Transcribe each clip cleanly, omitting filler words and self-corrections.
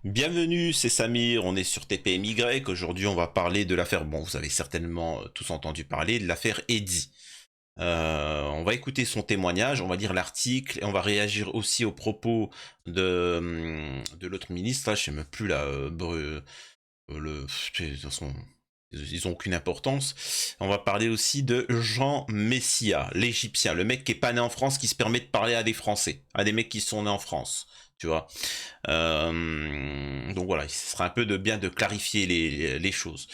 Bienvenue, c'est Samir, on est sur TPMY. Aujourd'hui, on va parler de l'affaire, bon, vous avez certainement tous entendu parler de l'affaire Eddy. On va écouter son témoignage, on va lire l'article et on va réagir aussi aux propos de l'autre ministre, là, je sais même plus là, de toute façon, ils ont aucune importance. On va parler aussi de Jean Messia, l'Égyptien, le mec qui est pas né en France, qui se permet de parler à des Français, à des mecs qui sont nés en France, tu vois. Donc voilà, ce sera un peu de bien de clarifier les choses.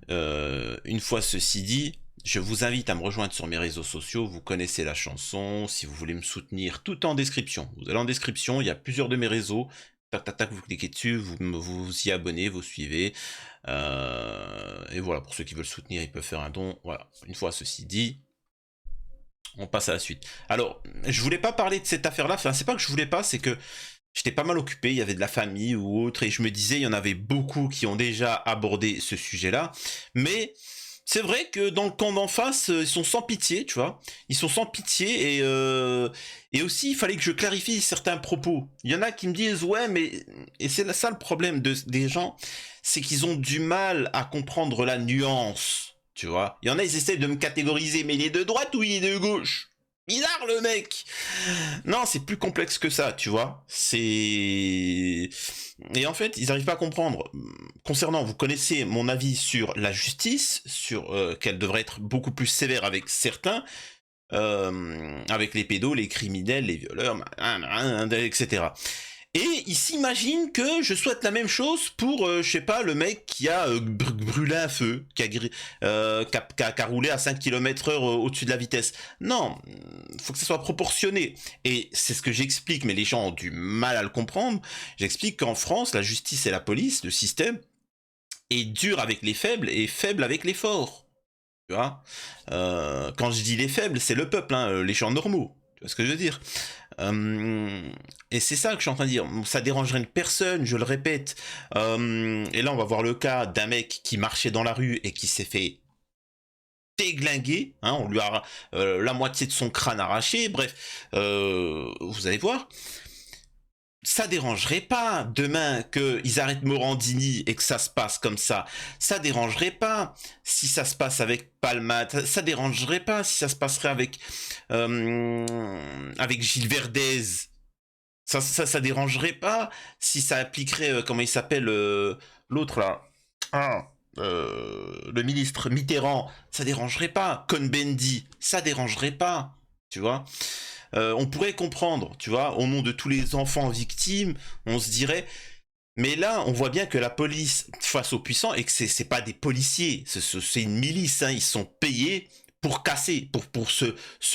Une fois ceci dit, je vous invite à me rejoindre sur mes réseaux sociaux, vous connaissez la chanson, si vous voulez me soutenir, tout en description. Vous allez en description, il y a plusieurs de mes réseaux, tac tac tac, vous cliquez dessus, vous y abonnez, vous suivez. Et voilà, pour ceux qui veulent soutenir, ils peuvent faire un don. Voilà, une fois ceci dit, on passe à la suite. Alors, je voulais pas parler de cette affaire-là, enfin c'est pas que je voulais pas, c'est que j'étais pas mal occupé, il y avait de la famille ou autre, et je me disais, il y en avait beaucoup qui ont déjà abordé ce sujet-là, mais c'est vrai que dans le camp d'en face, ils sont sans pitié, tu vois. Ils sont sans pitié et aussi il fallait que je clarifie certains propos. Il y en a qui me disent ouais mais et c'est ça le problème des gens, c'est qu'ils ont du mal à comprendre la nuance, tu vois. Il y en a ils essaient de me catégoriser mais il est de droite ou il est de gauche. Bizarre le mec. Non, c'est plus complexe que ça, tu vois. Et en fait, ils n'arrivent pas à comprendre. Concernant, vous connaissez mon avis sur la justice, sur qu'elle devrait être beaucoup plus sévère avec certains, avec les pédos, les criminels, les violeurs, etc. Et ils s'imaginent que je souhaite la même chose pour, je sais pas, le mec qui a brûlé un feu, qui a roulé à 5 km/h au-dessus de la vitesse. Non, faut que ça soit proportionné. Et c'est ce que j'explique, mais les gens ont du mal à le comprendre. J'explique qu'en France, la justice et la police, le système, est dur avec les faibles et faible avec les forts. Tu vois, quand je dis les faibles, c'est le peuple, hein, les gens normaux. Tu vois ce que je veux dire? Et c'est ça que je suis en train de dire. Ça dérangerait une personne, je le répète. Et là, on va voir le cas d'un mec qui marchait dans la rue et qui s'est fait déglinguer. Hein, on lui a la moitié de son crâne arraché. Bref, vous allez voir. Ça dérangerait pas demain qu'ils arrêtent Morandini et que ça se passe comme ça. Ça dérangerait pas si ça se passe avec Palma. Ça dérangerait pas si ça se passerait avec Gilles Verdez. Ça dérangerait pas si ça appliquerait, comment il s'appelle, l'autre là. Ah, le ministre Mitterrand. Ça dérangerait pas. Cohn-Bendit. Ça dérangerait pas. Tu vois, on pourrait comprendre, tu vois, au nom de tous les enfants victimes, on se dirait, mais là, on voit bien que la police, face aux puissants, et que c'est pas des policiers, c'est une milice, hein, ils sont payés pour casser, pour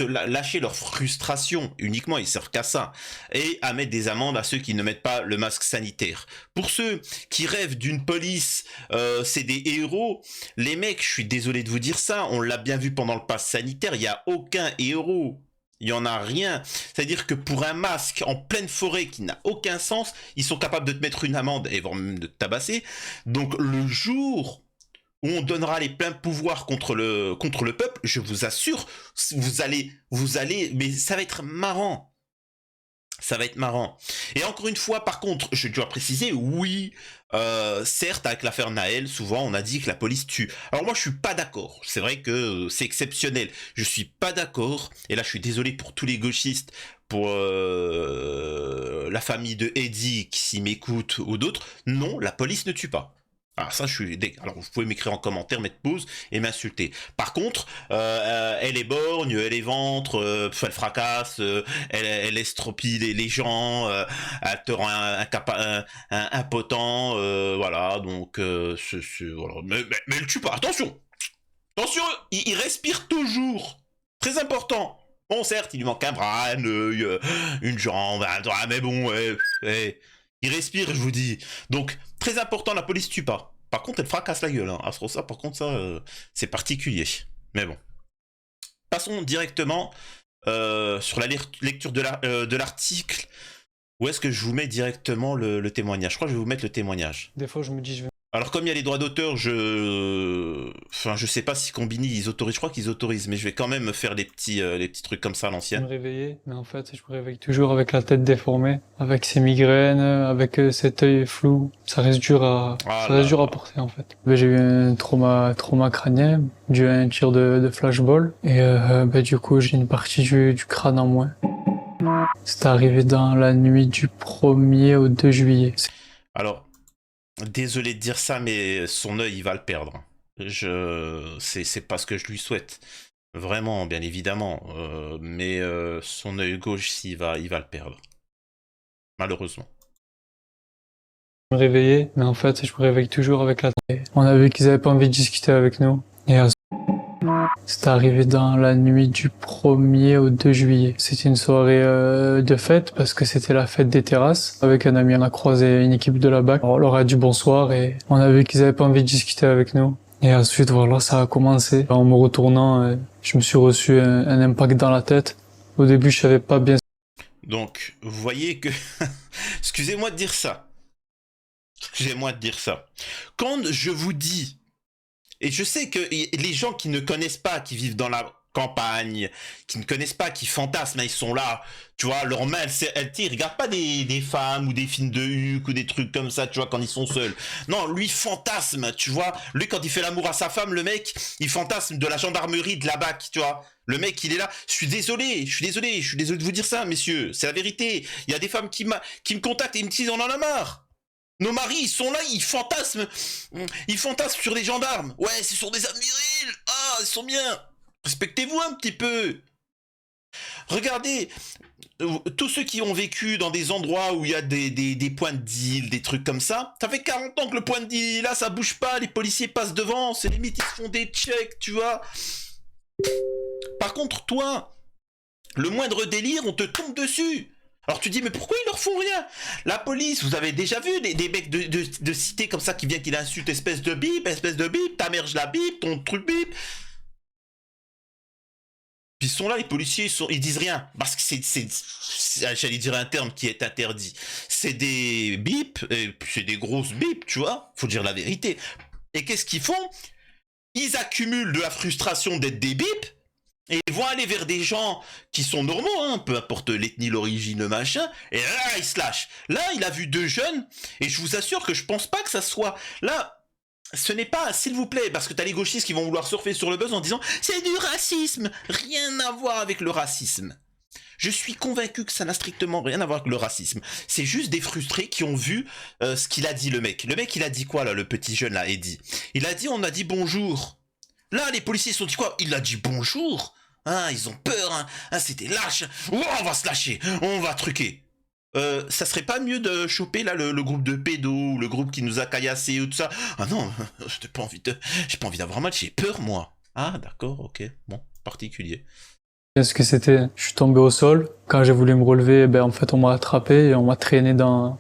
lâcher leur frustration uniquement, ils servent qu'à ça, et à mettre des amendes à ceux qui ne mettent pas le masque sanitaire. Pour ceux qui rêvent d'une police, c'est des héros, les mecs, je suis désolé de vous dire ça, on l'a bien vu pendant le pass sanitaire, il n'y a aucun héros. Il n'y en a rien. C'est-à-dire que pour un masque en pleine forêt qui n'a aucun sens, ils sont capables de te mettre une amende et voire même de te tabasser. Donc le jour où on donnera les pleins pouvoirs contre le peuple, je vous assure, vous allez, mais ça va être marrant. Ça va être marrant. Et encore une fois, par contre, je dois préciser, oui, certes, avec l'affaire Naël, souvent on a dit que la police tue. Alors moi, je suis pas d'accord. C'est vrai que c'est exceptionnel. Je suis pas d'accord. Et là, je suis désolé pour tous les gauchistes, pour la famille de Eddie qui s'y m'écoute ou d'autres. Non, la police ne tue pas. Ah ça je suis alors vous pouvez m'écrire en commentaire, mettre pause et m'insulter. Par contre, elle est borgne, elle est ventre, elle fracasse, elle estropie les gens, elle te rend impotent, voilà donc voilà. Mais elle tue pas. Attention, attention, il respire toujours. Très important. Bon certes, il lui manque un bras, un œil, une jambe, un doigt, mais bon, ouais, il respire, je vous dis. Donc, très important, la police tue pas. Par contre, elle fracasse la gueule. Hein. Ah, ça, par contre, ça, c'est particulier. Mais bon. Passons directement sur la lecture de l'article. Où est-ce que je vous mets directement le témoignage? Je crois que je vais vous mettre le témoignage. Des fois, je me dis, je vais Alors comme il y a les droits d'auteur, je sais pas si Combini ils autorisent, je crois qu'ils autorisent, mais je vais quand même faire les petits trucs comme ça à Je me l'ancienne. réveillais, mais en fait, je me réveille toujours avec la tête déformée, avec ces migraines, avec cet œil flou. Ah Ça reste là dur à là. porter en fait. Ben, j'ai eu un trauma crânien dû à un tir de flashball et ben, du coup j'ai une partie du crâne en moins. C'est arrivé dans la nuit du 1er au 2 juillet. Alors, désolé de dire ça, mais son œil il va le perdre. C'est pas ce que je lui souhaite. Vraiment, bien évidemment. Mais son œil gauche, il va le perdre. Malheureusement. Je me réveillais, mais en fait, je me réveille toujours avec la tête. On a vu qu'ils avaient pas envie de discuter avec nous. Et c'est arrivé dans la nuit du 1er au 2 juillet. C'était une soirée de fête parce que c'était la fête des terrasses. Avec un ami, on a croisé une équipe de la BAC. On leur a dit bonsoir et on a vu qu'ils avaient pas envie de discuter avec nous. Et ensuite, voilà, ça a commencé. En me retournant, je me suis reçu un impact dans la tête. Au début, je savais pas bien. Donc, vous voyez que... Excusez-moi de dire ça. Excusez-moi de dire ça. Quand je vous dis, et je sais que les gens qui ne connaissent pas, qui vivent dans la campagne, qui ne connaissent pas, qui fantasment, hein, ils sont là, tu vois, leurs mains, ils regardent pas des femmes ou des films de Huck ou des trucs comme ça, tu vois, quand ils sont seuls. Non, lui fantasme, tu vois. Lui, quand il fait l'amour à sa femme, le mec, il fantasme de la gendarmerie, de la BAC, tu vois. Le mec, il est là. Je suis désolé de vous dire ça, messieurs. C'est la vérité. Il y a des femmes qui me contactent et ils me disent, on en a marre. Nos maris, ils sont là, ils fantasment sur les gendarmes. Ouais, c'est sur des âmes viriles. Ah, ils sont bien. Respectez-vous un petit peu. Regardez, tous ceux qui ont vécu dans des endroits où il y a des points de deal, des trucs comme ça fait 40 ans que le point de deal est là, ça bouge pas, les policiers passent devant, c'est limite, ils se font des checks, tu vois. Par contre, toi, le moindre délire, on te tombe dessus. Alors tu dis, mais pourquoi ils leur font rien? La police, vous avez déjà vu des mecs de cité comme ça qui viennent, qui l'insultent, espèce de bip, ta mère je la bip, ton truc bip. Puis ils sont là, les policiers, ils disent rien. Parce que j'allais dire un terme qui est interdit. C'est des bips, et c'est des grosses bips, tu vois. Faut dire la vérité. Et qu'est-ce qu'ils font? Ils accumulent de la frustration d'être des bips, et ils vont aller vers des gens qui sont normaux, hein, peu importe l'ethnie, l'origine, le machin, et là, ils se lâchent. Là, il a vu deux jeunes, et je vous assure que je pense pas que ça soit... Là, ce n'est pas, s'il vous plaît, parce que t'as les gauchistes qui vont vouloir surfer sur le buzz en disant c'est du racisme, rien à voir avec le racisme. Je suis convaincu que ça n'a strictement rien à voir avec le racisme. C'est juste des frustrés qui ont vu ce qu'il a dit le mec. Le mec, il a dit quoi là, le petit jeune là, Eddie? Il a dit, on a dit bonjour. Là, les policiers se sont dit quoi? Il a dit bonjour. Hein, ils ont peur, hein. Hein, c'était lâche. Oh, on va se lâcher, on va truquer. Ça serait pas mieux de choper là le groupe de pédos ou le groupe qui nous a caillassés ou tout ça? Ah non, j'ai pas envie d'avoir mal, j'ai peur moi. Ah d'accord, ok, bon, particulier. Ce que c'était, je suis tombé au sol. Quand j'ai voulu me relever, ben en fait on m'a attrapé et on m'a traîné dans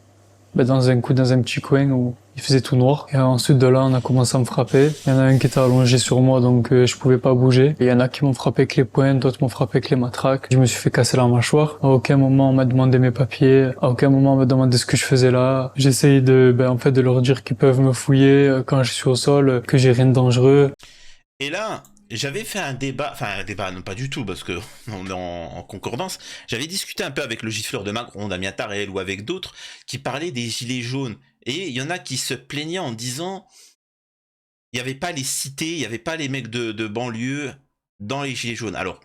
un petit coin où il faisait tout noir. Et ensuite de là, on a commencé à me frapper. Il y en a un qui était allongé sur moi, donc je pouvais pas bouger. Et il y en a qui m'ont frappé avec les poings, d'autres m'ont frappé avec les matraques. Je me suis fait casser la mâchoire. À aucun moment on m'a demandé mes papiers. À aucun moment on m'a demandé ce que je faisais là. J'essayais de leur dire qu'ils peuvent me fouiller quand je suis au sol, que j'ai rien de dangereux. Et là, j'avais fait un débat, non pas du tout, parce que on est en concordance. J'avais discuté un peu avec le gifleur de Macron, Damien Tarel, ou avec d'autres, qui parlaient des gilets jaunes. Et il y en a qui se plaignaient en disant, il n'y avait pas les cités, il n'y avait pas les mecs de banlieue dans les gilets jaunes. Alors,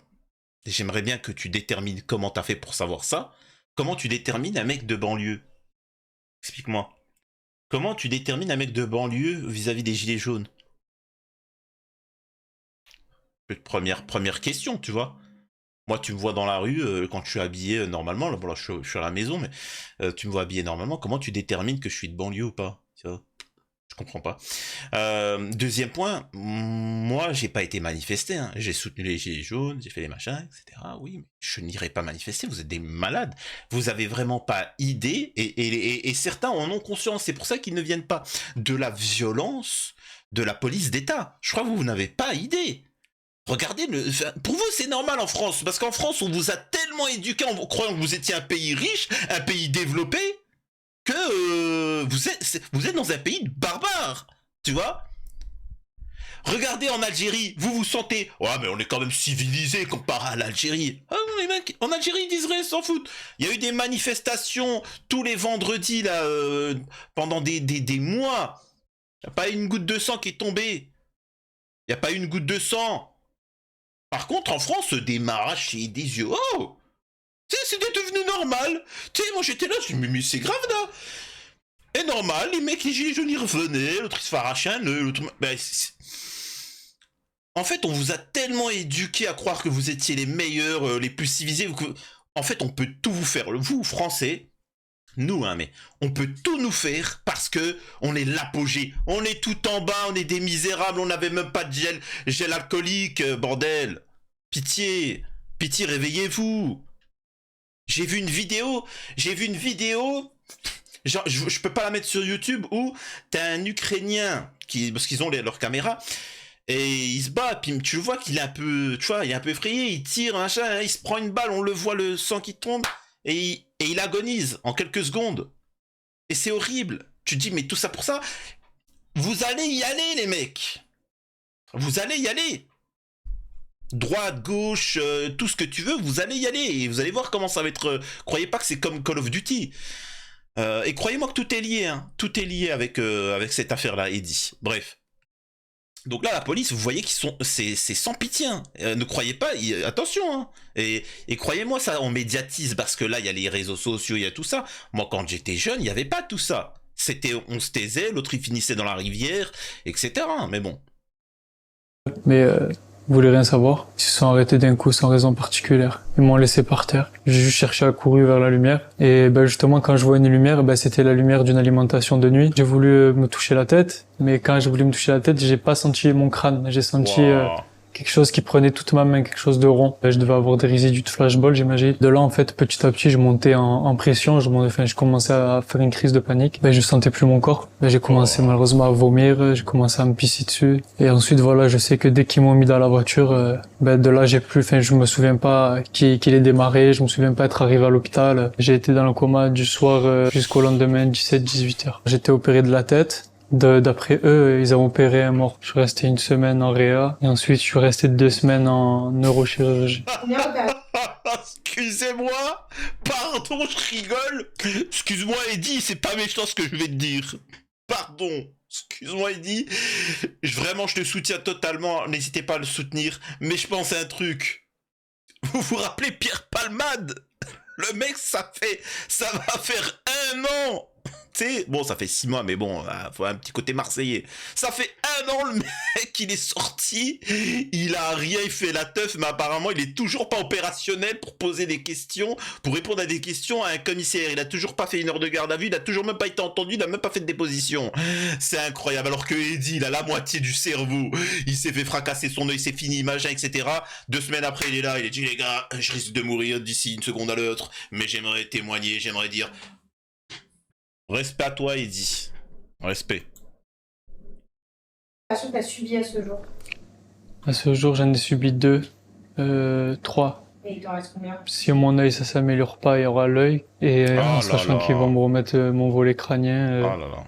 j'aimerais bien que tu détermines comment t'as fait pour savoir ça. Comment tu détermines un mec de banlieue? Explique-moi. Comment tu détermines un mec de banlieue vis-à-vis des gilets jaunes? Première question, tu vois. Moi, tu me vois dans la rue quand je suis habillé normalement. Là, bon, là, je suis à la maison, mais tu me vois habillé normalement. Comment tu détermines que je suis de banlieue ou pas? Tu vois, je comprends pas. Deuxième point, moi, j'ai pas été manifesté. Hein. J'ai soutenu les gilets jaunes, j'ai fait les machins, etc. Oui, mais je n'irai pas manifester. Vous êtes des malades. Vous avez vraiment pas idée, et certains en ont conscience. C'est pour ça qu'ils ne viennent pas de la violence de la police d'État. Je crois que vous n'avez pas idée. Regardez, pour vous c'est normal en France, parce qu'en France on vous a tellement éduqué en croyant que vous étiez un pays riche, un pays développé, que vous êtes dans un pays de barbares. Tu vois? Regardez en Algérie, vous vous sentez... Ouais, mais on est quand même civilisé comparé à l'Algérie. Ah non, les mecs, en Algérie, ils disent rien, ils s'en foutent. Il y a eu des manifestations tous les vendredis, là, pendant des mois. Il n'y a pas une goutte de sang qui est tombée. Il n'y a pas une goutte de sang. Par contre, en France, des m'arracher des yeux. Oh! Tu sais, c'était devenu normal. Tu sais, moi j'étais là, je me dis, mais c'est grave là. Et normal, les mecs, les gilets jaunes, ils revenaient, l'autre il se fait arracher un nœud, l'autre... Ben, en fait, on vous a tellement éduqué à croire que vous étiez les meilleurs, les plus civilisés, que... En fait, on peut tout vous faire. Vous, Français, nous, hein, mais on peut tout nous faire parce que on est l'apogée. On est tout en bas, on est des misérables, on n'avait même pas de gel alcoolique, bordel. Pitié, pitié, réveillez-vous. J'ai vu une vidéo, genre, je peux pas la mettre sur YouTube, où t'as un Ukrainien, parce qu'ils ont leur caméra, et il se bat, puis tu le vois qu'il est un peu, tu vois, il est un peu effrayé, il tire, machin, hein, il se prend une balle, on le voit le sang qui tombe, et il agonise en quelques secondes. Et c'est horrible. Tu te dis, mais tout ça pour ça, vous allez y aller, les mecs. Vous allez y aller. Droite, gauche, tout ce que tu veux, vous allez y aller. Et vous allez voir comment ça va être. Croyez pas que c'est comme Call of Duty. Et croyez-moi que tout est lié, hein. Tout est lié avec cette affaire-là, Eddie. Bref. Donc là, la police, vous voyez qu'ils sont, c'est sans pitié. Hein. Ne croyez pas, attention. Hein. Et croyez-moi, ça, on médiatise parce que là, il y a les réseaux sociaux, il y a tout ça. Moi, quand j'étais jeune, il n'y avait pas tout ça. C'était, on se taisait, l'autre il finissait dans la rivière, etc. Mais bon. Mais ils voulaient rien savoir. Ils se sont arrêtés d'un coup sans raison particulière. Ils m'ont laissé par terre. J'ai juste cherché à courir vers la lumière. Et ben justement, quand je vois une lumière, ben c'était la lumière d'une alimentation de nuit. J'ai voulu me toucher la tête, mais quand j'ai voulu me toucher la tête, j'ai pas senti mon crâne. J'ai senti Wow. quelque chose qui prenait toute ma main, quelque chose de rond. Je devais avoir des résidus de flashball, j'imagine. De là, en fait, petit à petit, je montais en pression. Je commençais à faire une crise de panique. Ben, je sentais plus mon corps. Ben, j'ai commencé malheureusement à vomir. J'ai commencé à me pisser dessus. Et ensuite, voilà, je sais que dès qu'ils m'ont mis dans la voiture, ben, de là, je me souviens pas qu'il ait démarré. Je me souviens pas être arrivé à l'hôpital. J'ai été dans le coma du soir jusqu'au lendemain, 17-18 heures. J'étais opéré de la tête. D'après eux, ils ont opéré un mort. Je suis resté une semaine en réa et ensuite je suis resté 2 semaines en neurochirurgie. Excusez-moi, pardon, je rigole. Excuse-moi, Eddie, c'est pas méchant ce que je vais te dire. Pardon. Excuse-moi, Eddie. Vraiment, je te soutiens totalement. N'hésitez pas à le soutenir. Mais je pense à un truc. Vous vous rappelez Pierre Palmade? Le mec, ça va faire 1 an. Tu sais, bon, ça fait 6 mois, mais bon, faut un petit côté marseillais. Ça fait 1 an, le mec, il est sorti, il a rien, il fait la teuf, mais apparemment, il est toujours pas opérationnel pour poser des questions, pour répondre à des questions à un commissaire. Il a toujours pas fait une heure de garde à vue, il a toujours même pas été entendu, il a même pas fait de déposition. C'est incroyable, alors que Eddie, il a la moitié du cerveau, il s'est fait fracasser son œil, c'est fini, machin, etc. 2 semaines après, il est là, il est dit, les gars, je risque de mourir d'ici une seconde à l'autre, mais j'aimerais témoigner, j'aimerais dire... Respect à toi, Eddie. Respect. Qu'est-ce que tu as subi à ce jour? À ce jour, j'en ai subi 2, 3. Et il t'en reste combien? Si mon œil ça s'améliore pas, il y aura l'œil. Et en Oh là sachant là. qu'ils vont me remettre mon volet crânien, Oh là là.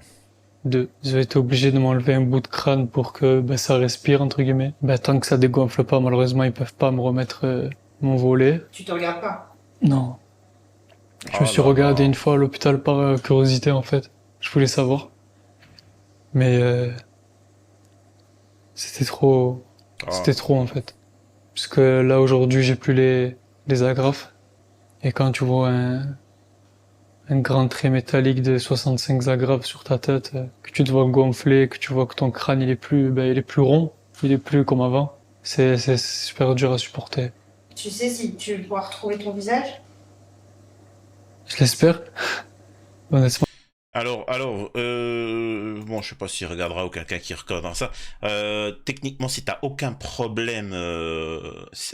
2. Ils ont été obligés de m'enlever un bout de crâne pour que ça respire, entre guillemets. Tant que ça dégonfle pas, malheureusement, ils peuvent pas me remettre mon volet. Tu te regardes pas? Non. Je me Oh suis là regardé là. une fois à l'hôpital par curiosité, en fait. Je voulais savoir. Mais c'était trop... Oh. C'était trop, en fait. Parce que là, aujourd'hui, j'ai plus les agrafes. Et quand tu vois un grand trait métallique de 65 agrafes sur ta tête, que tu te vois gonfler, que tu vois que ton crâne, il est plus rond, il est plus comme avant, c'est super dur à supporter. Tu sais si tu pourras retrouver ton visage? Je l'espère. Honnêtement. Alors, bon, je sais pas s'il regardera ou quelqu'un qui reconnaît ça. Techniquement, si t'as aucun problème,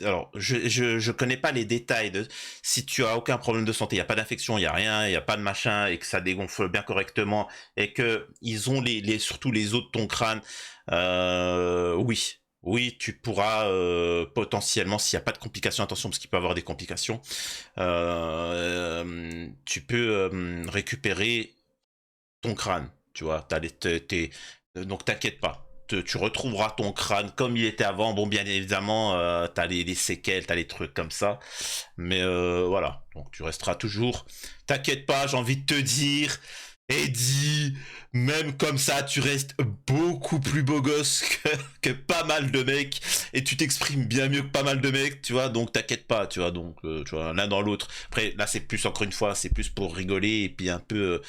alors, je connais pas les détails de si tu as aucun problème de santé, il y a pas d'infection, il y a rien, il y a pas de machin et que ça dégonfle bien correctement et que ils ont surtout les os de ton crâne, oui. Oui, tu pourras potentiellement, s'il n'y a pas de complications, attention parce qu'il peut y avoir des complications, tu peux récupérer ton crâne, tu vois, t'as Donc t'inquiète pas. Tu retrouveras ton crâne comme il était avant. Bon, bien évidemment, t'as les séquelles, t'as les trucs comme ça. Mais voilà. Donc tu resteras toujours. T'inquiète pas, j'ai envie de te dire. Eddie, même comme ça, tu restes beaucoup plus beau gosse que pas mal de mecs. Et tu t'exprimes bien mieux que pas mal de mecs, tu vois. Donc t'inquiète pas, tu vois. Donc, tu vois, l'un dans l'autre. Après, là, c'est plus, encore une fois, c'est plus pour rigoler et puis un peu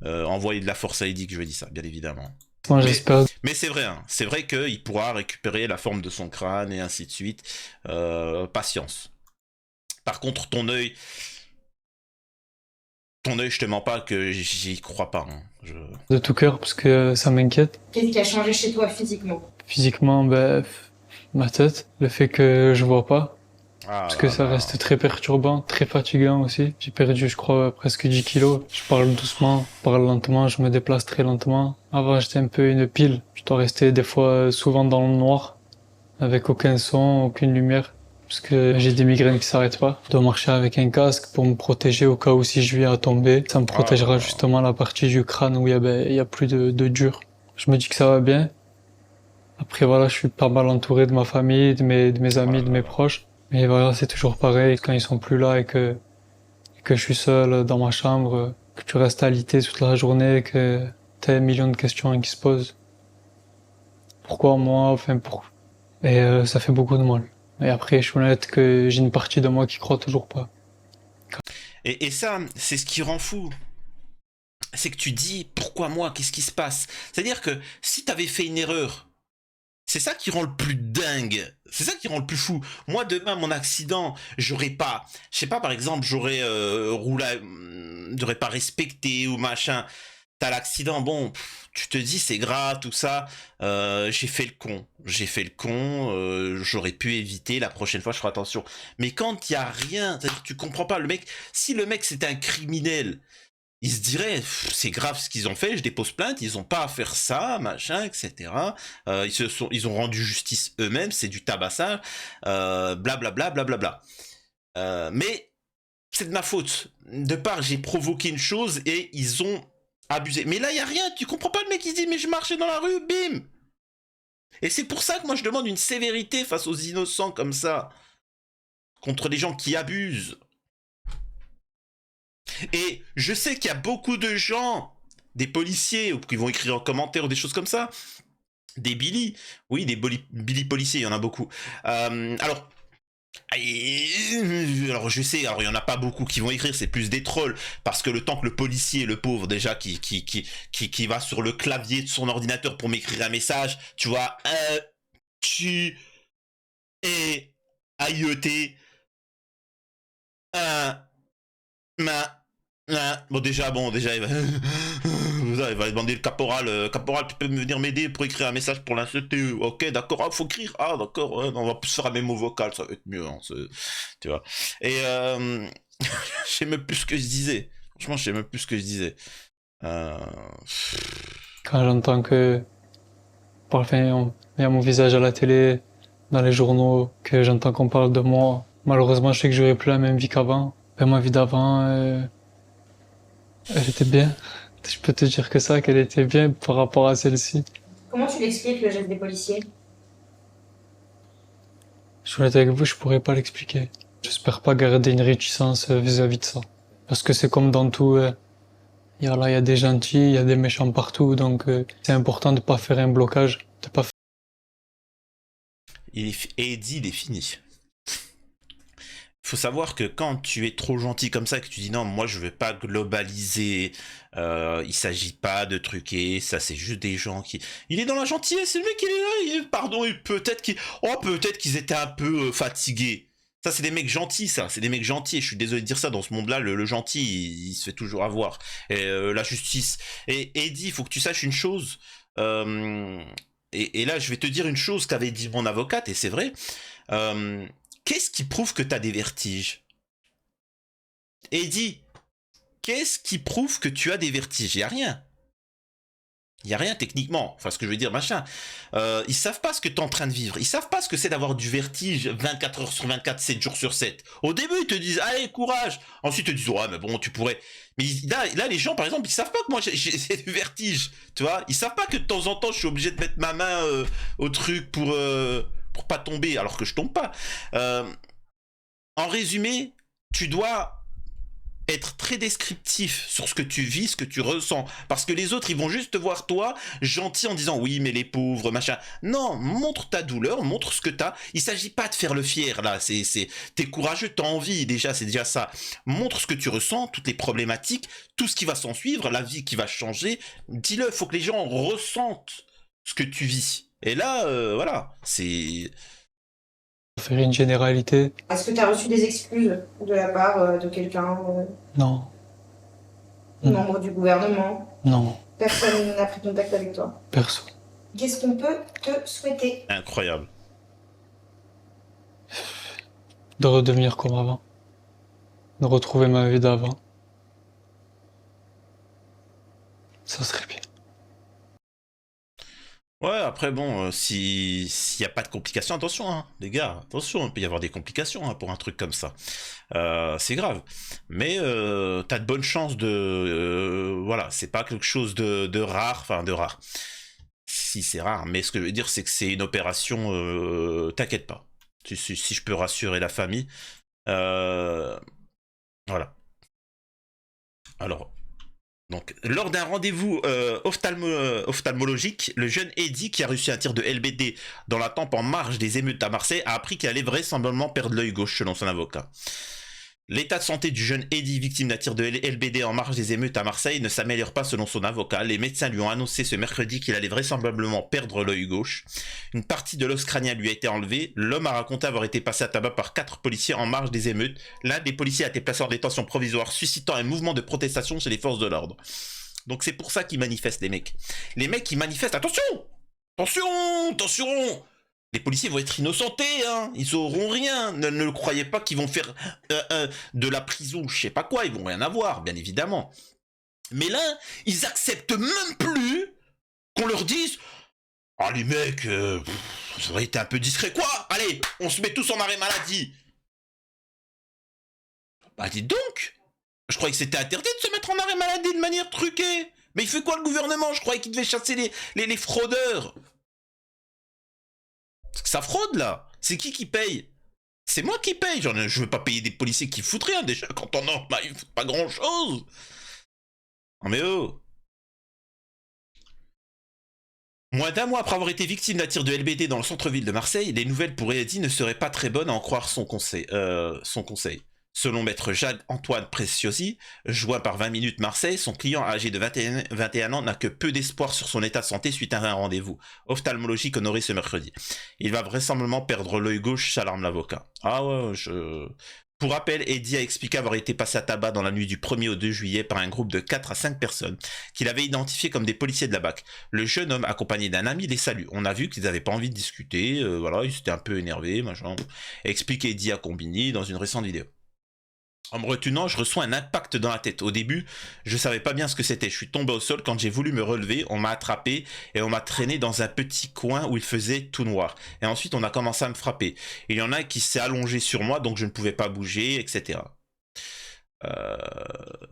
envoyer de la force à Eddie que je dis ça, bien évidemment. Moi, Mais, j'espère. mais c'est vrai, hein. C'est vrai qu'il pourra récupérer la forme de son crâne et ainsi de suite. Patience. Par contre, ton œil, je te mens pas que j'y crois pas, hein. De tout cœur parce que ça m'inquiète. Qu'est-ce qui a changé chez toi physiquement? Physiquement, ben, ma tête, le fait que je vois pas, Ah parce que là ça là. reste très perturbant, très fatigant aussi. J'ai perdu, je crois, presque 10 kilos. Je parle doucement, je parle lentement, je me déplace très lentement. Avant, j'étais un peu une pile. Je dois rester des fois souvent dans le noir, avec aucun son, aucune lumière. Parce que j'ai des migraines qui s'arrêtent pas. Je dois marcher avec un casque pour me protéger au cas où si je viens à tomber. Ça me Ah là protégera là. justement la partie du crâne où il y a plus de dur. Je me dis que ça va bien. Après voilà, je suis pas mal entouré de ma famille, de mes Ah amis, là de là mes là. proches. Mais voilà, c'est toujours pareil quand ils sont plus là que je suis seul dans ma chambre, que tu restes alité toute la journée, que t'as un million de questions qui se posent. Pourquoi moi? Enfin, pour... Et ça fait beaucoup de mal. Et après, je suis honnête que j'ai une partie de moi qui croit toujours pas. Et ça, c'est ce qui rend fou. C'est que tu dis, pourquoi moi? Qu'est-ce qui se passe? C'est-à-dire que si t'avais fait une erreur, c'est ça qui rend le plus dingue. C'est ça qui rend le plus fou. Moi, demain, mon accident, j'aurais pas, je sais pas, par exemple, j'aurais roulé, j'aurais pas respecté ou machin. T'as l'accident, bon, tu te dis c'est grave, tout ça. J'ai fait le con. J'ai fait le con. J'aurais pu éviter. La prochaine fois, je ferai attention. Mais quand il y a rien, c'est-à-dire que tu comprends pas le mec. Si le mec c'était un criminel, il se dirait c'est grave ce qu'ils ont fait. Je dépose plainte. Ils ont pas à faire ça, machin, etc. Ils ont rendu justice eux-mêmes. C'est du tabassage. Blablabla, blablabla. Mais c'est de ma faute. De part, j'ai provoqué une chose et ils ont abusé. Mais là, il y a rien. Tu comprends pas le mec qui se dit mais je marchais dans la rue, bim. Et c'est pour ça que moi je demande une sévérité face aux innocents comme ça, contre les gens qui abusent. Et je sais qu'il y a beaucoup de gens, des policiers, qui vont écrire en commentaire ou des choses comme ça, des Billy, oui, des Billy policiers, il y en a beaucoup. Alors, alors je sais, alors il y en a pas beaucoup qui vont écrire, c'est plus des trolls, parce que le temps que le policier, le pauvre déjà, qui va sur le clavier de son ordinateur pour m'écrire un message, tu vois, tu es aïeuté, un, ma, bon déjà il va demander le caporal, caporal tu peux venir m'aider pour écrire un message pour l'insulter, ok d'accord, ah, faut écrire, ah d'accord, ouais, on va plus faire un mémo vocal, ça va être mieux, hein, tu vois, et je sais même plus ce que je disais, franchement je sais même plus ce que je disais, euh... Quand j'entends que, enfin, il y a mon visage à la télé, dans les journaux, que j'entends qu'on parle de moi, malheureusement, je sais que j'aurais plus la même vie qu'avant. Ben, ma vie d'avant, elle était bien. Je peux te dire que ça, qu'elle était bien par rapport à celle-ci. Comment tu l'expliques le geste des policiers? Je suis honnête avec vous, je pourrais pas l'expliquer. J'espère pas garder une réticence vis-à-vis de ça. Parce que c'est comme dans tout, il y a des gentils, il y a des méchants partout, donc c'est important de pas faire un blocage, de pas Eddie il est fini. Faut savoir que quand tu es trop gentil comme ça, que tu dis non, moi je veux pas globaliser, il s'agit pas de truquer, ça c'est juste des gens qui... Il est dans la gentillesse, c'est le mec il est là, pardon, peut-être qu'ils étaient un peu fatigués. Ça c'est des mecs gentils, ça, c'est des mecs gentils, et je suis désolé de dire ça, dans ce monde-là, le gentil, il se fait toujours avoir. Et la justice... Et Eddie, il faut que tu saches une chose, euh, et là je vais te dire une chose qu'avait dit mon avocate, et c'est vrai, euh, qu'est-ce qui prouve que t'as des vertiges? Eddie, qu'est-ce qui prouve que tu as des vertiges? Y a rien. Il n'y a rien techniquement, enfin ce que je veux dire, machin. Ils savent pas ce que tu es en train de vivre. Ils savent pas ce que c'est d'avoir du vertige 24 heures sur 24, 7 jours sur 7. Au début, ils te disent, allez, courage. Ensuite, ils te disent, ouais, mais bon, tu pourrais. Mais là, les gens, par exemple, ils savent pas que moi, j'ai du vertige. Tu vois, ils savent pas que de temps en temps, je suis obligé de mettre ma main au truc pour pas tomber, alors que je tombe pas. En résumé, tu dois être très descriptif sur ce que tu vis, ce que tu ressens. Parce que les autres, ils vont juste te voir toi, gentil, en disant oui, mais les pauvres, machin. Non, montre ta douleur, montre ce que t'as. Il s'agit pas de faire le fier, là. T'es courageux, t'as envie, déjà, c'est déjà ça. Montre ce que tu ressens, toutes les problématiques, tout ce qui va s'en suivre, la vie qui va changer. Dis-le, faut que les gens ressentent ce que tu vis. Et là, voilà, c'est... Faire une généralité. Est-ce que tu as reçu des excuses de la part de quelqu'un, Non. membre du gouvernement? Non. Personne n'a pris contact avec toi? Personne. Qu'est-ce qu'on peut te souhaiter? Incroyable. De redevenir comme avant. De retrouver ma vie d'avant. Ça serait bien. Ouais, après, bon, s'il n'y a pas de complications, attention, hein, les gars, attention, il peut y avoir des complications hein, pour un truc comme ça. C'est grave. Mais t'as de bonnes chances de... voilà, c'est pas quelque chose de rare, enfin de rare. Si, c'est rare, mais ce que je veux dire, c'est que c'est une opération... t'inquiète pas. Si je peux rassurer la famille. Voilà. Alors... Donc, lors d'un rendez-vous ophtalmologique, le jeune Eddie, qui a reçu un tir de LBD dans la tempe en marge des émeutes à Marseille, a appris qu'il allait vraisemblablement perdre l'œil gauche, selon son avocat. L'état de santé du jeune Eddie, victime d'un tir de LBD en marge des émeutes à Marseille, ne s'améliore pas selon son avocat. Les médecins lui ont annoncé ce mercredi qu'il allait vraisemblablement perdre l'œil gauche. Une partie de l'os crânien lui a été enlevée. L'homme a raconté avoir été passé à tabac par 4 policiers en marge des émeutes. L'un des policiers a été placé en détention provisoire, suscitant un mouvement de protestation chez les forces de l'ordre. Donc c'est pour ça qu'ils manifestent, les mecs. Les mecs qui manifestent, attention! Attention! Attention! Les policiers vont être innocentés, hein. Ils auront rien. Ne le croyez pas qu'ils vont faire de la prison ou je sais pas quoi. Ils vont rien avoir, bien évidemment. Mais là, ils acceptent même plus qu'on leur dise « Ah les mecs, ça aurait été un peu discret. Quoi? Allez, on se met tous en arrêt maladie. » Bah dites donc. Je croyais que c'était interdit de se mettre en arrêt maladie de manière truquée. Mais il fait quoi le gouvernement? Je croyais qu'il devait chasser les fraudeurs. Parce que ça fraude là. C'est qui paye? C'est moi qui paye. Genre, je veux pas payer des policiers qui foutent rien déjà. Quand on en a, ils foutent pas grand chose. Non mais oh. Moins d'un mois après avoir été victime d'un tir de LBD dans le centre-ville de Marseille, les nouvelles pour Eddie ne seraient pas très bonnes à en croire son conseil. Selon maître Jacques-Antoine Preciosi, joint par 20 minutes Marseille, son client âgé de 21 ans n'a que peu d'espoir sur son état de santé suite à un rendez-vous ophtalmologique honoré ce mercredi. Il va vraisemblablement perdre l'œil gauche, s'alarme l'avocat. Ah ouais, Pour rappel, Eddie a expliqué avoir été passé à tabac dans la nuit du 1er au 2 juillet par un groupe de 4 à 5 personnes qu'il avait identifiés comme des policiers de la BAC. Le jeune homme, accompagné d'un ami, les salue. On a vu qu'ils n'avaient pas envie de discuter, voilà, ils s'étaient un peu énervés, machin. Explique Eddie à Combini dans une récente vidéo. En me retenant, je reçois un impact dans la tête. Au début, je savais pas bien ce que c'était. Je suis tombé au sol. Quand j'ai voulu me relever, on m'a attrapé et on m'a traîné dans un petit coin où il faisait tout noir. Et ensuite, on a commencé à me frapper. Il y en a un qui s'est allongé sur moi, donc je ne pouvais pas bouger, etc.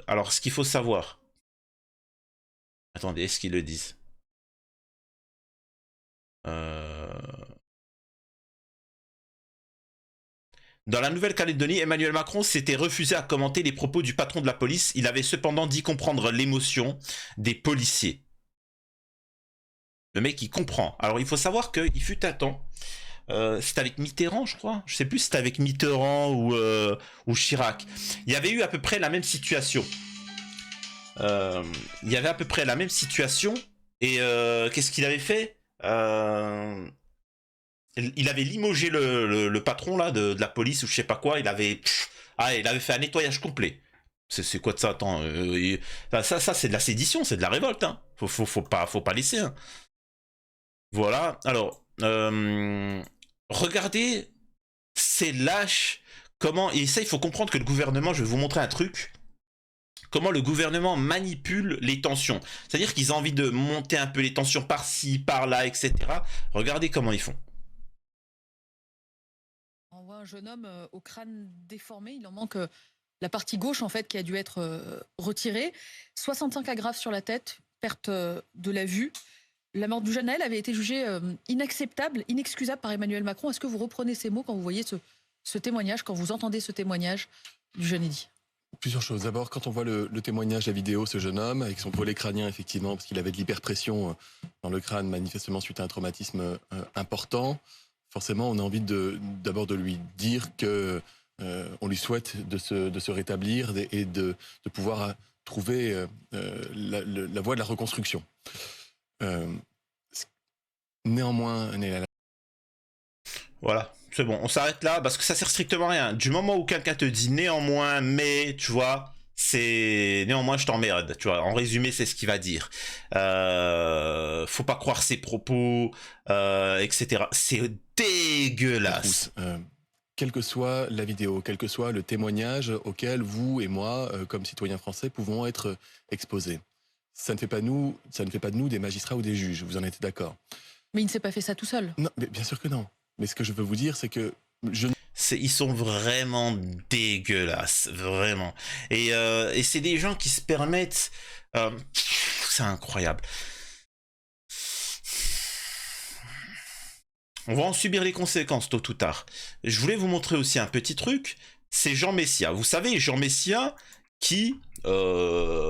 Alors, ce qu'il faut savoir... Attendez, est-ce qu'ils le disent? Dans la Nouvelle-Calédonie, Emmanuel Macron s'était refusé à commenter les propos du patron de la police. Il avait cependant dit comprendre l'émotion des policiers. Le mec, il comprend. Alors, il faut savoir qu'il fut un temps. C'était avec Mitterrand, je crois. Je sais plus si c'était avec Mitterrand ou Chirac. Il y avait eu à peu près la même situation. Il y avait à peu près la même situation. Et qu'est-ce qu'il avait fait il avait limogé le patron là de la police ou je sais pas quoi. Il avait fait un nettoyage complet. C'est quoi de ça? Attends, ça c'est de la sédition, c'est de la révolte. Hein. Faut pas laisser. Hein. Voilà. Alors, regardez, c'est lâche. Comment? Et ça, il faut comprendre que le gouvernement. Je vais vous montrer un truc. comment le gouvernement manipule les tensions. C'est-à-dire qu'ils ont envie de monter un peu les tensions par-ci, par-là, etc. Regardez comment ils font. On voit un jeune homme au crâne déformé, il en manque la partie gauche en fait qui a dû être retirée. 65 agrafes sur la tête, perte de la vue. La mort du jeune Naël avait été jugée inacceptable, inexcusable par Emmanuel Macron. Est-ce que vous reprenez ces mots quand vous voyez ce témoignage, quand vous entendez ce témoignage du jeune Eddy? Plusieurs choses. D'abord, quand on voit le témoignage, la vidéo, ce jeune homme, avec son volet crânien, effectivement, parce qu'il avait de l'hyperpression dans le crâne, manifestement suite à un traumatisme important, forcément, on a envie d'abord de lui dire que on lui souhaite de se rétablir et de pouvoir trouver la voie de la reconstruction. Néanmoins, Voilà, c'est bon, on s'arrête là parce que ça sert strictement à rien. Du moment où quelqu'un te dit néanmoins, mais, tu vois, c'est néanmoins je t'emmerde, tu vois. En résumé, c'est ce qu'il va dire. Faut pas croire ses propos, etc. C'est dégueulasse. Quelle que soit la vidéo, quel que soit le témoignage auquel vous et moi, comme citoyens français, pouvons être exposés. Ça ne fait pas de nous des magistrats ou des juges, vous en êtes d'accord? Mais il ne s'est pas fait ça tout seul. Non, mais bien sûr que non. Mais ce que je veux vous dire, c'est que ils sont vraiment dégueulasses, vraiment. Et c'est des gens qui se permettent... c'est incroyable. On va en subir les conséquences tôt ou tard. Je voulais vous montrer aussi un petit truc. C'est Jean Messia. Vous savez, Jean Messia qui...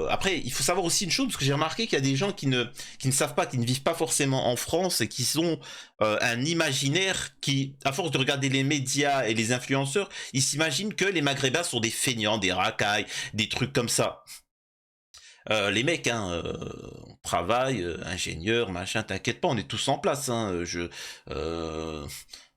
après, il faut savoir aussi une chose, parce que j'ai remarqué qu'il y a des gens qui ne savent pas, qui ne vivent pas forcément en France et qui sont un imaginaire qui, à force de regarder les médias et les influenceurs, ils s'imaginent que les Maghrébins sont des feignants, des racailles, des trucs comme ça. Les mecs, hein, on travaille, ingénieur, machin, t'inquiète pas, on est tous en place. Hein,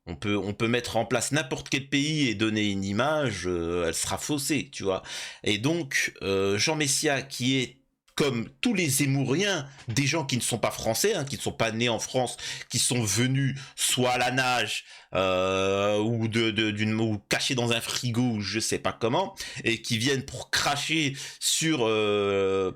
on peut mettre en place n'importe quel pays et donner une image, elle sera faussée, tu vois. Et donc, Jean Messia, qui est comme tous les Zemmouriens, des gens qui ne sont pas français, hein, qui ne sont pas nés en France, qui sont venus soit à la nage, ou cachés dans un frigo, ou je sais pas comment, et qui viennent pour cracher sur,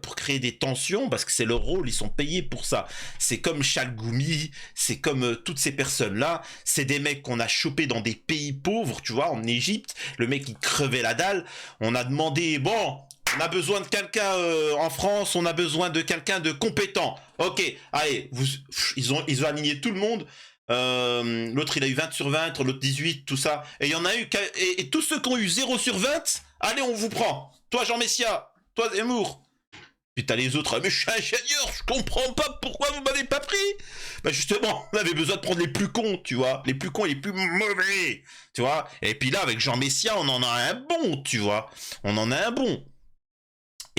pour créer des tensions, parce que c'est leur rôle, ils sont payés pour ça. C'est comme Chalgoumi, c'est comme toutes ces personnes-là, c'est des mecs qu'on a chopés dans des pays pauvres, tu vois, en Égypte, le mec il crevait la dalle, on a demandé, bon... On a besoin de quelqu'un en France, on a besoin de quelqu'un de compétent. Ok, allez, ils ont aligné tout le monde. L'autre il a eu 20 sur 20, l'autre 18, tout ça. Et il y en a eu, et tous ceux qui ont eu 0 sur 20, allez, on vous prend. Toi Jean Messia, toi Zemmour. Puis t'as les autres, mais je suis ingénieur, je comprends pas pourquoi vous m'avez pas pris. Bah justement, on avait besoin de prendre les plus cons, tu vois. Les plus cons et les plus mauvais, tu vois. Et puis là, avec Jean Messia, on en a un bon, tu vois. On en a un bon.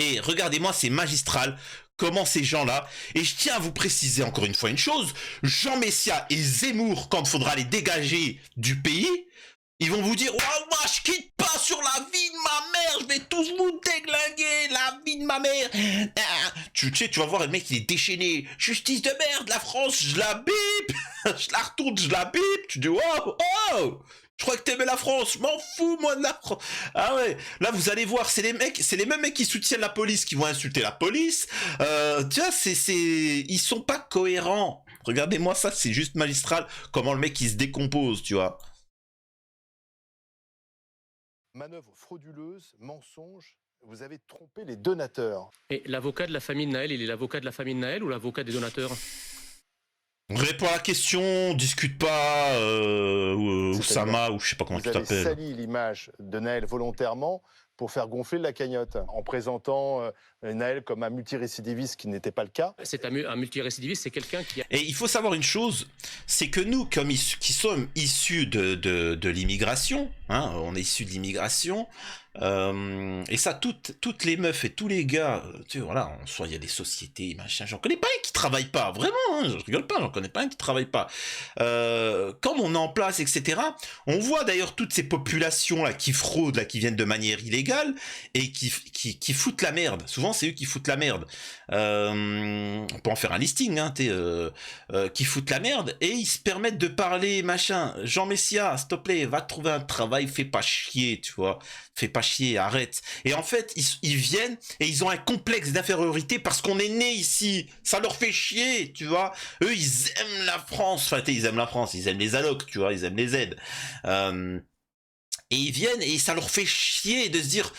Et regardez-moi, c'est magistral, comment ces gens-là, et je tiens à vous préciser encore une fois une chose, Jean Messia et Zemmour, quand il faudra les dégager du pays, ils vont vous dire, oh, moi je quitte pas sur la vie de ma mère, je vais tous vous déglinguer, la vie de ma mère. Tu sais, tu vas voir le mec, il est déchaîné, justice de merde, la France, je la bip, je la retourne, je la bip, tu dis, oh, je crois que t'aimais la France, je m'en fous moi de la France. Ah ouais, là vous allez voir, c'est les mêmes mecs qui soutiennent la police qui vont insulter la police. Tu vois, ils sont pas cohérents. Regardez-moi ça, c'est juste magistral comment le mec il se décompose, tu vois. Manœuvre frauduleuse, mensonge, vous avez trompé les donateurs. Et l'avocat de la famille de Naël, il est l'avocat de la famille de Naël ou l'avocat des donateurs? Réponds à la question, discute pas, Oussama, ou je sais pas comment tu t'appelles. Vous avez sali l'image de Naël volontairement pour faire gonfler la cagnotte, en présentant Naël comme un multirécidiviste, qui n'était pas le cas. C'est un multirécidiviste, c'est quelqu'un qui a... Et il faut savoir une chose, c'est que nous, qui sommes issus de l'immigration, hein, on est issus de l'immigration, et ça, toutes les meufs et tous les gars, tu vois, voilà, soit il y a des sociétés, machin, j'en connais pas un qui travaille pas, vraiment, hein, je rigole pas, j'en connais pas un qui travaille pas. Comme on est en place, etc., on voit d'ailleurs toutes ces populations là qui fraudent, là, qui viennent de manière illégale, et qui foutent la merde. Souvent, c'est eux qui foutent la merde. On peut en faire un listing, hein, qui foutent la merde, et ils se permettent de parler, machin. Jean Messia, s'il te plaît, va trouver un travail, fais pas chier, tu vois. Fais pas pas chier, arrête. Et en fait, ils viennent et ils ont un complexe d'infériorité parce qu'on est né ici. Ça leur fait chier, tu vois. Eux, ils aiment la France. Enfin, ils aiment la France, ils aiment les allocs, tu vois, ils aiment les aides. Et ils viennent et ça leur fait chier de se dire,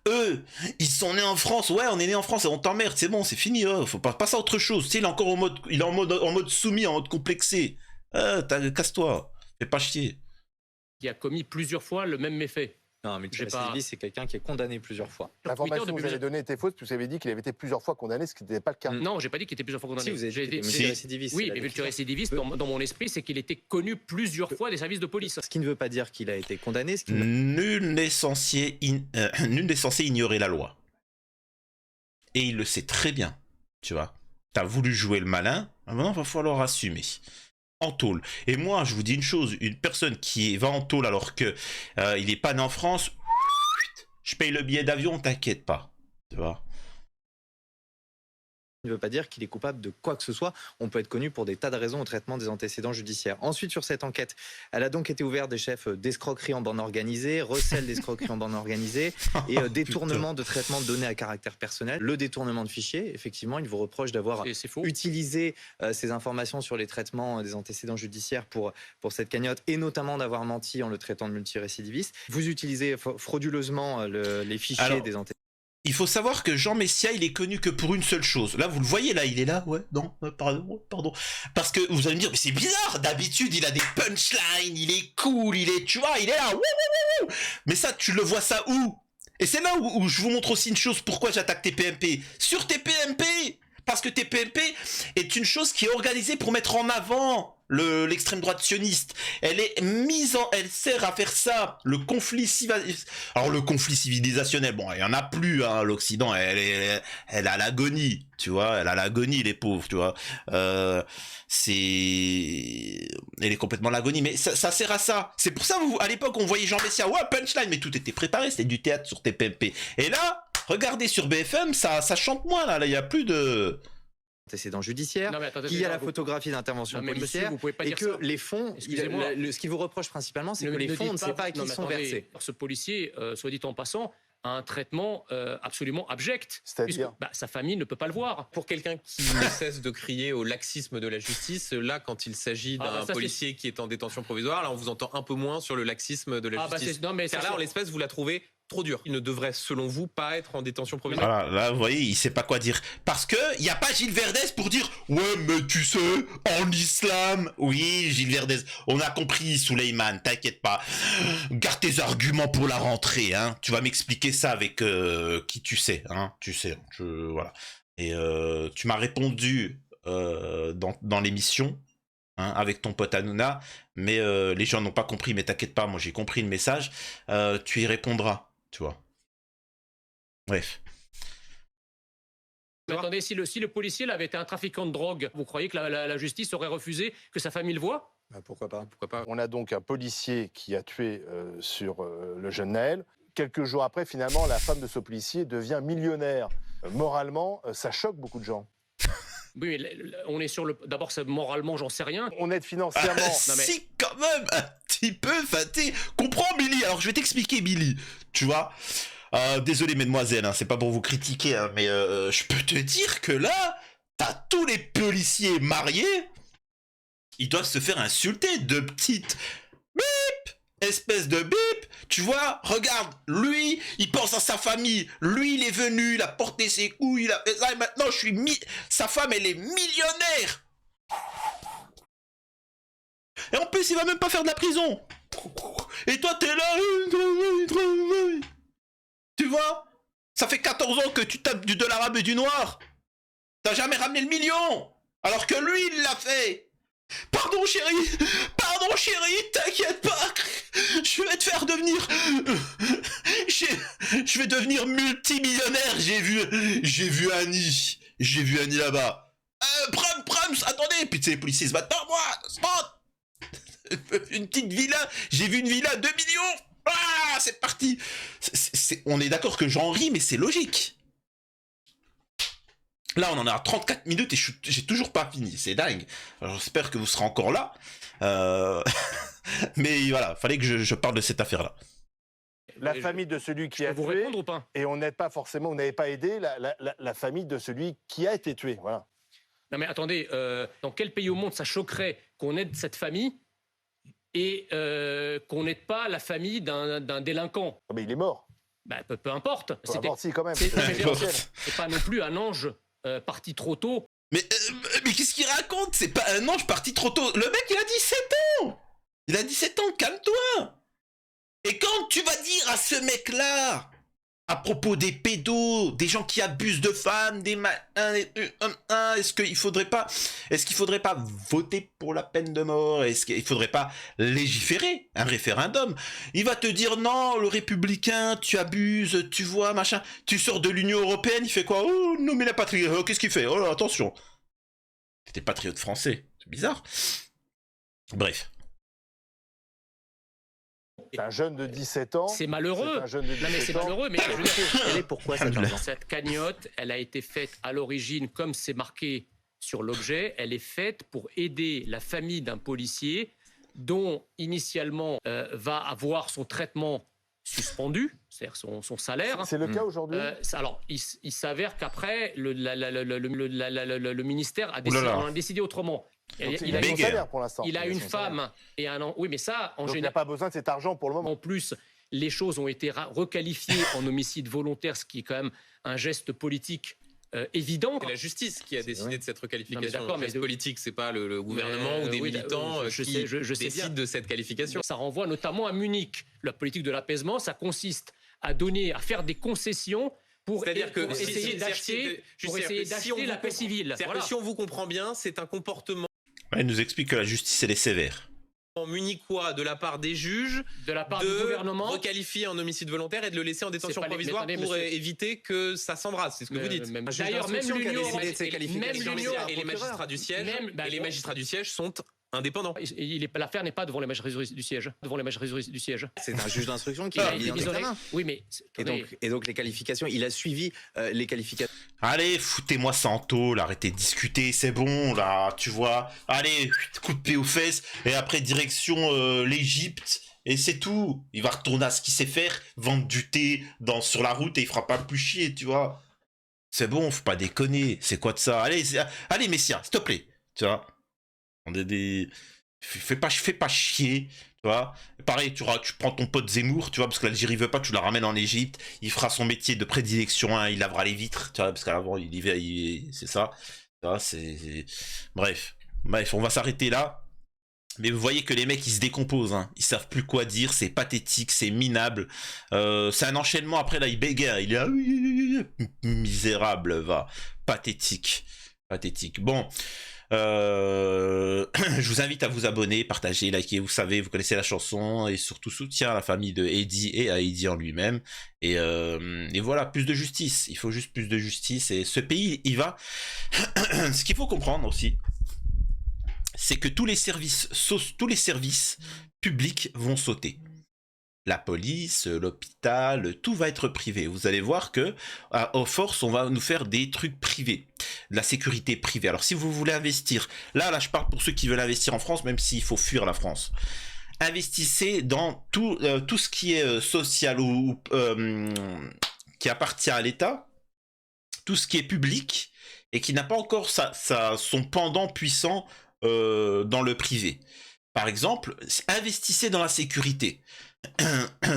eux, ils sont nés en France. Ouais, on est nés en France et on t'emmerde. C'est bon, c'est fini. Oh, faut pas passer à autre chose. Tu sais, il est encore en mode soumis, en mode complexé. Casse-toi. Fais pas chier. Qui a commis plusieurs fois le même méfait. Non, mais J'ai pas- c'est quelqu'un qui est condamné plusieurs fois. L'information que depuis- vous avez donnée était fausse, puis vous avez dit qu'il avait été plusieurs fois condamné, ce qui n'était pas le cas. Non, j'ai pas dit qu'il était plusieurs fois condamné. Si, vous avez dit qu'il était J'ai- multirécidiviste. Oui, c'est la mais définition. multirécidiviste, dans mon esprit, c'est qu'il était connu plusieurs fois des services de police. Ce qui ne veut pas dire qu'il a été condamné. Ce qui Nul n'est censé ignorer la loi. Et il le sait très bien, tu vois. T'as voulu jouer le malin, maintenant il va falloir assumer. En tôle. Et moi, je vous dis une chose, une personne qui va en tôle alors que il est pas né en France, je paye le billet d'avion, t'inquiète pas, tu vois. ne veut pas dire qu'il est coupable de quoi que ce soit. On peut être connu pour des tas de raisons au traitement des antécédents judiciaires. Ensuite, sur cette enquête, elle a donc été ouverte des chefs d'escroquerie en bande organisée, recel d'escroquerie en bande organisée et détournement de traitement de données à caractère personnel. Le détournement de fichiers, effectivement, il vous reproche d'avoir C'est faux. utilisé ces informations sur les traitements des antécédents judiciaires pour cette cagnotte et notamment d'avoir menti en le traitant de multirécidiviste. Vous utilisez frauduleusement les fichiers Alors, des antécédents. il faut savoir que Jean Messia, il est connu que pour une seule chose. Là, vous le voyez, là, il est là, ouais, non, pardon. Parce que vous allez me dire, mais c'est bizarre, d'habitude, il a des punchlines, il est cool, tu vois, il est là, wouh. Mais ça, tu le vois ça où? Et c'est là où je vous montre aussi une chose, pourquoi j'attaque TPMP. Sur TPMP! Parce que TPMP est une chose qui est organisée pour mettre en avant l'extrême droite sioniste. Elle sert à faire ça. Le conflit civilisationnel, bon, il y en a plus, hein. L'Occident, elle a l'agonie, tu vois, elle a l'agonie, les pauvres, tu vois. Elle est complètement l'agonie, mais ça sert à ça. C'est pour ça, à l'époque, on voyait Jean Messia, ouais, punchline, mais tout était préparé, c'était du théâtre sur TPMP. Et là, regardez sur BFM, ça chante moins, là, il y a plus de... Antécédents judiciaires, Non, mais attendez, qu'il y a la vous- photographie d'intervention Non, mais monsieur, policière vous pouvez pas et dire que ça. les fonds, Excusez-moi. ce qui vous reproche principalement, c'est que Ne les fonds, on ne dites sait pas à qui non, mais sont attendez, versés. Ce policier, soit dit en passant, a un traitement absolument abject. C'est-à-dire puisque, sa famille ne peut pas le voir. Pour quelqu'un qui ne cesse de crier au laxisme de la justice, là, quand il s'agit Ah, d'un bah, ça, policier qui est en détention provisoire, là, on vous entend un peu moins sur le laxisme de la justice. Non, mais Car ça, là, en l'espèce, vous la trouvez trop dure. Il ne devrait, selon vous, pas être en détention provisoire. Voilà, là, vous voyez, il sait pas quoi dire. Parce que, il y a pas Gilles Verdez pour dire, ouais, mais tu sais, en islam. Oui, Gilles Verdez, on a compris, Souleyman, t'inquiète pas. Garde tes arguments pour la rentrée, hein. Tu vas m'expliquer ça avec qui tu sais, hein. Tu sais, voilà. Et tu m'as répondu dans l'émission, hein, avec ton pote Hanouna, mais les gens n'ont pas compris, mais t'inquiète pas, moi j'ai compris le message. Tu y répondras, tu vois. Bref. Mais attendez, si le policier là, avait été un trafiquant de drogue, vous croyez que la justice aurait refusé que sa famille le voie? Pourquoi pas? Pourquoi pas? On a donc un policier qui a tué sur le jeune Naël. Quelques jours après, finalement, la femme de ce policier devient millionnaire. Moralement, ça choque beaucoup de gens. Oui, mais on est sur le. D'abord, moralement, j'en sais rien. On aide financièrement. Non, mais- Si, quand même, un petit peu, enfin, comprends, Billy. Alors, je vais t'expliquer, Billy. Tu vois, désolé, mesdemoiselles, hein, c'est pas pour vous critiquer, hein, mais je peux te dire que là, t'as tous les policiers mariés, ils doivent se faire insulter de petites bip, espèce de bip. Tu vois, regarde, lui, il pense à sa famille. Lui, il est venu, il a porté ses couilles, il a fait ça, et maintenant, sa femme, elle est millionnaire. Et en plus, il va même pas faire de la prison. Et toi, t'es là. Tu vois? Ça fait 14 ans que tu tapes de l'arabe et du noir. T'as jamais ramené le million. Alors que lui, il l'a fait. Pardon, chérie, t'inquiète pas. Je vais te faire devenir... Je vais devenir multimillionnaire. J'ai vu Annie. J'ai vu Annie là-bas. Prum, attendez. Puis tu sais, les policiers se battent. Non, moi, une petite villa. J'ai vu une villa, 2 millions. Ah, c'est parti. On est d'accord que j'en ris, mais c'est logique. Là, on en est à 34 minutes et j'ai toujours pas fini. C'est dingue. Alors, j'espère que vous serez encore là. Mais voilà, fallait que je parle de cette affaire-là. la famille de celui qui Je a peux vous tué, répondre ou pas? et on n'aide pas forcément, vous n'avez pas aidé la famille de celui qui a été tué. Voilà. Non mais attendez, dans quel pays au monde ça choquerait qu'on aide cette famille et qu'on n'aide pas la famille d'un délinquant? Oh, mais il est mort. Bah, peu importe. Peu importe, si, quand même. c'est- C'est essentiel. C'est pas non plus un ange parti trop tôt. Mais qu'est-ce qu'il raconte? C'est pas un ange parti trop tôt. Le mec, il a 17 ans. Il a 17 ans, calme-toi. Et quand tu vas dire à ce mec-là, à propos des pédos, des gens qui abusent de femmes, est-ce qu'il faudrait pas voter pour la peine de mort? Est-ce qu'il faudrait pas légiférer un référendum? Il va te dire non, le républicain, tu abuses, tu vois, machin. Tu sors de l'Union européenne, il fait quoi? Oh non mais la patrie, qu'est-ce qu'il fait? Oh attention. T'es patriote français, c'est bizarre. Bref. C'est un jeune de 17 ans. C'est malheureux. C'est un jeune de Non mais 17 c'est ans. malheureux. Mais je veux dire, Elle est pourquoi cette argent? cette cagnotte, elle a été faite à l'origine, comme c'est marqué sur l'objet, elle est faite pour aider la famille d'un policier dont initialement va avoir son traitement suspendu, c'est-à-dire son salaire. C'est le cas aujourd'hui. Alors, il s'avère qu'après, le ministère a décidé, Oulala. on a décidé autrement. Donc, Il a son Béguer. salaire pour l'instant. il a Il une son salaire. femme et un an. Oui, mais ça, en Donc il n'a général. pas besoin de cet argent pour le moment. En plus, les choses ont été requalifiées en homicide volontaire, ce qui est quand même un geste politique évident. C'est la justice qui a décidé de cette Non, mais requalification. d'accord, Le mais geste politique, c'est pas le gouvernement Mais, ou des oui, militants je qui sais- je sais décident bien. de cette qualification. Ça renvoie notamment à Munich. La politique de l'apaisement, ça consiste à faire des concessions pour C'est-à-dire que pour si- essayer si- d'acheter juste pour c'est-à-dire essayer que si d'acheter on la vous paix comprend- civile. C'est-à-dire Voilà. que si on vous comprend bien, c'est un comportement Il nous explique que la justice, elle est sévère. munichois de la part des juges De la part du de gouvernement. requalifier en homicide volontaire et de le laisser en détention pas les- provisoire mais attendez, pour monsieur. éviter que ça s'embrasse. C'est ce que vous dites. Même- Un juge D'ailleurs, même d'instruction qui a l'Union décidé de ces même qualifications. l'Union Et les magistrats du siège, Même- et les magistrats du siège sont indépendants. L'affaire n'est pas devant les magistrats du siège. Devant les magistrats du siège. C'est un juge d'instruction qui Il l'a a mis été en désolé. examen. Oui, mais Et donc les qualifications, il a suivi les qualifications. Allez, foutez-moi ça en tôle, arrêtez de discuter, c'est bon, là, tu vois. Allez, coup de pied aux fesses, et après, direction l'Égypte, et c'est tout. Il va retourner à ce qu'il sait faire, vendre du thé sur la route, et il fera pas plus chier, tu vois. C'est bon, faut pas déconner, c'est quoi de ça? Allez, Messia, s'il te plaît, tu vois. On est des... Fais pas chier, tu vois. Pareil, tu prends ton pote Zemmour, tu vois, parce que l'Algérie veut pas, tu la ramènes en Égypte, il fera son métier de prédilection, hein, il lavera les vitres, tu vois, parce qu'avant, c'est ça. Tu vois, Bref, on va s'arrêter là. Mais vous voyez que les mecs, ils se décomposent, hein. Ils savent plus quoi dire, c'est pathétique, c'est minable. C'est un enchaînement, après, là, il bégaye, il est... Ah, oui, misérable, va. Pathétique. Bon... je vous invite à vous abonner, partager, liker, vous savez, vous connaissez la chanson, et surtout soutien à la famille de Heidi et à Heidi en lui-même. Et voilà, plus de justice. Il faut juste plus de justice. Et ce pays, il va. Ce qu'il faut comprendre aussi, c'est que tous les services publics vont sauter. La police, l'hôpital, tout va être privé. Vous allez voir que, à force, on va nous faire des trucs privés. De la sécurité privée. Alors, si vous voulez investir, là, je parle pour ceux qui veulent investir en France, même s'il faut fuir la France. Investissez dans tout ce qui est social ou qui appartient à l'État, tout ce qui est public et qui n'a pas encore son pendant puissant dans le privé. Par exemple, investissez dans la sécurité.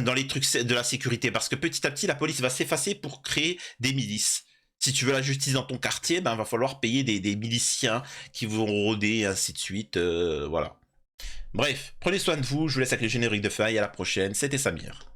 Dans les trucs de la sécurité, parce que petit à petit la police va s'effacer pour créer des milices. Si tu veux la justice dans ton quartier, ben va falloir payer des miliciens qui vont rôder et ainsi de suite, voilà. Bref, prenez soin de vous, je vous laisse avec le générique de fin et à la prochaine, c'était Samir.